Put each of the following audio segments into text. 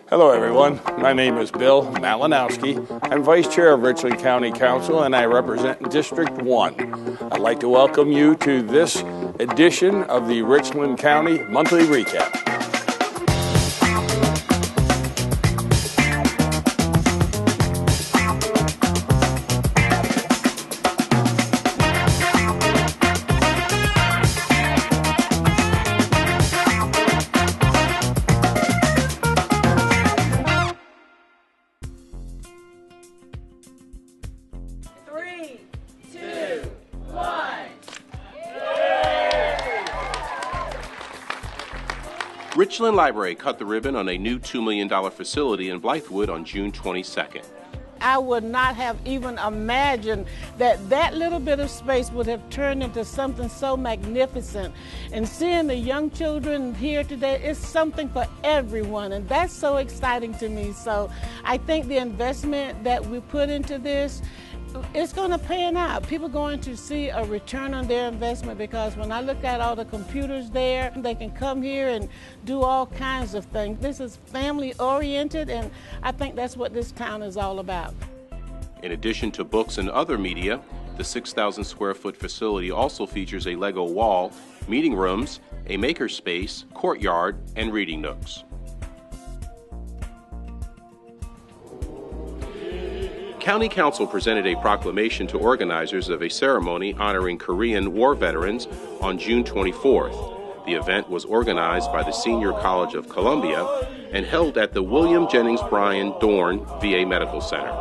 Hello everyone, my name is Bill Malinowski. I'm Vice Chair of Richland County Council and I represent District 1. I'd like to welcome you to this edition of the Richland County Monthly Recap. Richland Library cut the ribbon on a new $2 million facility in Blythewood on June 22nd. I would not have even imagined that that little bit of space would have turned into something so magnificent. And seeing the young children here today is something for everyone, and that's so exciting to me. So I think the investment that we put into this, it's going to pan out. People are going to see a return on their investment because when I look at all the computers there, they can come here and do all kinds of things. This is family oriented, and I think that's what this town is all about. In addition to books and other media, the 6,000 square foot facility also features a Lego wall, meeting rooms, a makerspace, courtyard, and reading nooks. County Council presented a proclamation to organizers of a ceremony honoring Korean War veterans on June 24th. The event was organized by the Senior College of Columbia and held at the William Jennings Bryan Dorn VA Medical Center.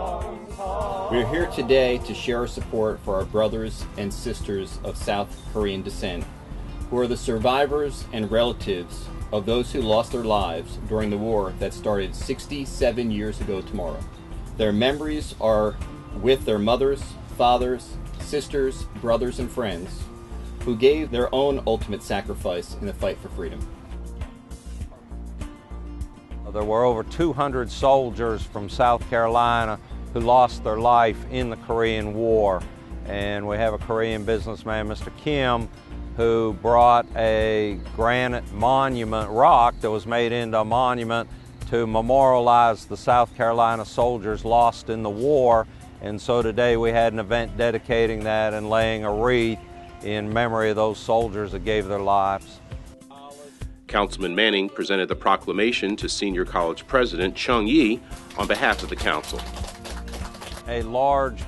We're here today to share our support for our brothers and sisters of South Korean descent, who are the survivors and relatives of those who lost their lives during the war that started 67 years ago tomorrow. Their memories are with their mothers, fathers, sisters, brothers, and friends who gave their own ultimate sacrifice in the fight for freedom. There were over 200 soldiers from South Carolina who lost their life in the Korean War. And we have a Korean businessman, Mr. Kim, who brought a granite monument rock that was made into a monument to memorialize the South Carolina soldiers lost in the war. And so today we had an event dedicating that and laying a wreath in memory of those soldiers that gave their lives. Councilman Manning presented the proclamation to Senior College President Chung Yi on behalf of the council. A large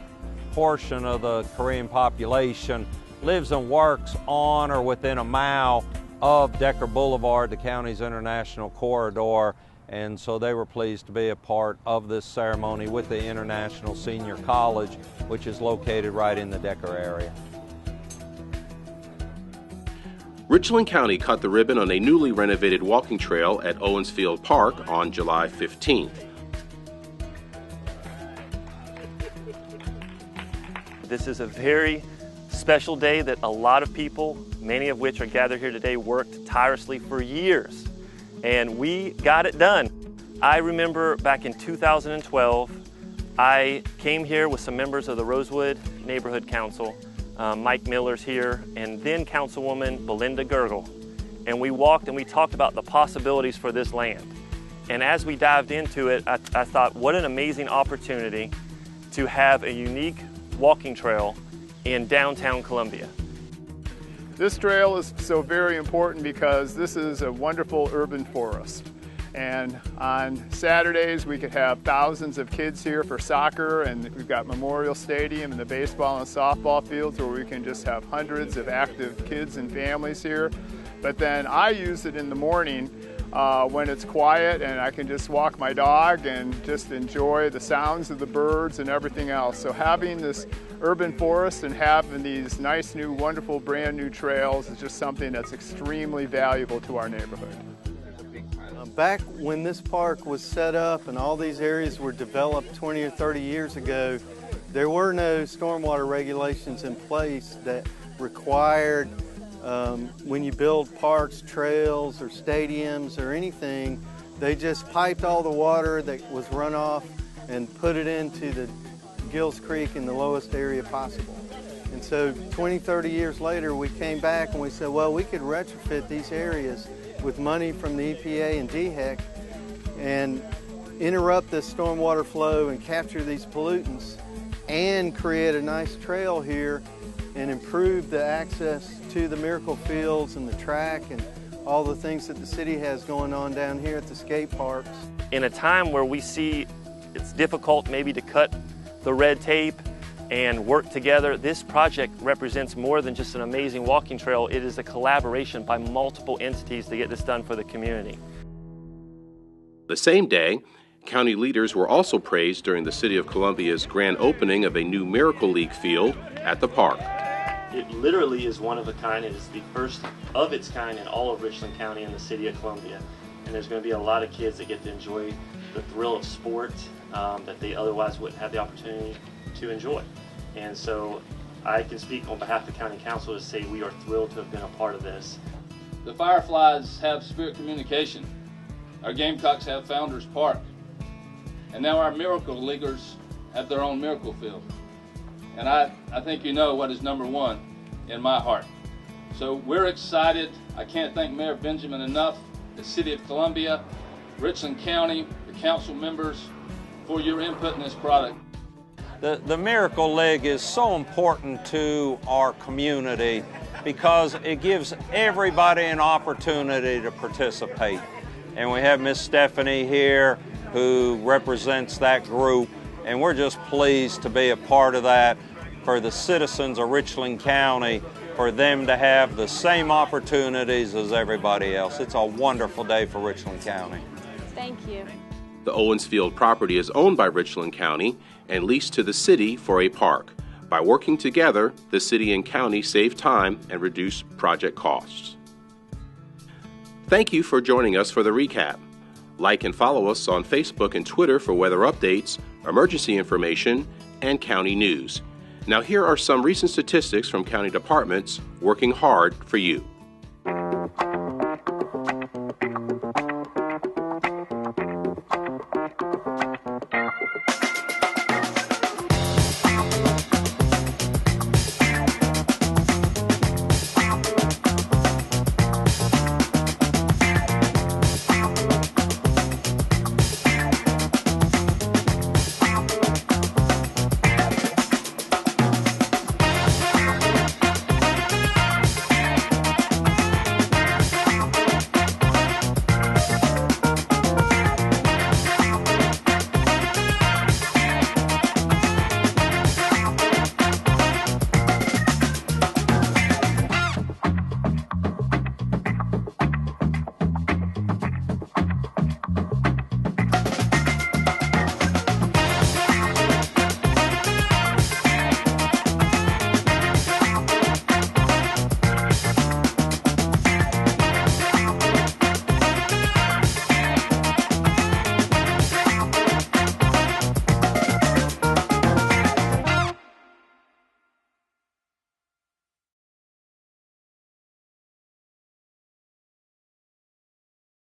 portion of the Korean population lives and works on or within a mile of Decker Boulevard, the county's international corridor. And so they were pleased to be a part of this ceremony with the International Senior College, which is located right in the Decker area. Richland County cut the ribbon on a newly renovated walking trail at Owens Field Park on July 15th. This is a very special day that a lot of people, many of which are gathered here today, worked tirelessly for years. And we got it done. I remember back in 2012, I came here with some members of the Rosewood Neighborhood Council. Mike Miller's here, and then Councilwoman Belinda Gergel. And we walked and we talked about the possibilities for this land. And as we dived into it, I thought, what an amazing opportunity to have a unique walking trail in downtown Columbia. This trail is so very important because this is a wonderful urban forest. And on Saturdays we could have thousands of kids here for soccer, and we've got Memorial Stadium and the baseball and softball fields where we can just have hundreds of active kids and families here. But then I use it in the morning when it's quiet and I can just walk my dog and just enjoy the sounds of the birds and everything else. So having this urban forest and having these nice new wonderful brand new trails is just something that's extremely valuable to our neighborhood. Back when this park was set up and all these areas were developed 20 or 30 years ago, there were no stormwater regulations in place that required when you build parks, trails, or stadiums or anything, they just piped all the water that was runoff and put it into the Gills Creek in the lowest area possible. And so 20, 30 years later, we came back and we said, well, we could retrofit these areas with money from the EPA and DHEC and interrupt the stormwater flow and capture these pollutants and create a nice trail here and improve the access to the Miracle Fields and the track and all the things that the city has going on down here at the skate parks. In a time where we see it's difficult maybe to cut the red tape and work together, this project represents more than just an amazing walking trail. It is a collaboration by multiple entities to get this done for the community. The same day, county leaders were also praised during the City of Columbia's grand opening of a new Miracle League field at the park. It literally is one of a kind. It is the first of its kind in all of Richland County and the City of Columbia. And there's going to be a lot of kids that get to enjoy the thrill of sport that they otherwise wouldn't have the opportunity to enjoy. And so I can speak on behalf of the County Council to say we are thrilled to have been a part of this. The Fireflies have Spirit Communication. Our Gamecocks have Founders Park. And now our Miracle Leaguers have their own Miracle Field. And I think you know what is number one in my heart. So we're excited. I can't thank Mayor Benjamin enough, the City of Columbia, Richland County, the council members for your input in this product. The Miracle League is so important to our community because it gives everybody an opportunity to participate. And we have Miss Stephanie here who represents that group, and we're just pleased to be a part of that for the citizens of Richland County, for them to have the same opportunities as everybody else. It's a wonderful day for Richland County. Thank you. The Owens Field property is owned by Richland County and leased to the city for a park. By working together, the city and county save time and reduce project costs. Thank you for joining us for the recap. Like and follow us on Facebook and Twitter for weather updates, emergency information, and county news. Now here are some recent statistics from county departments working hard for you.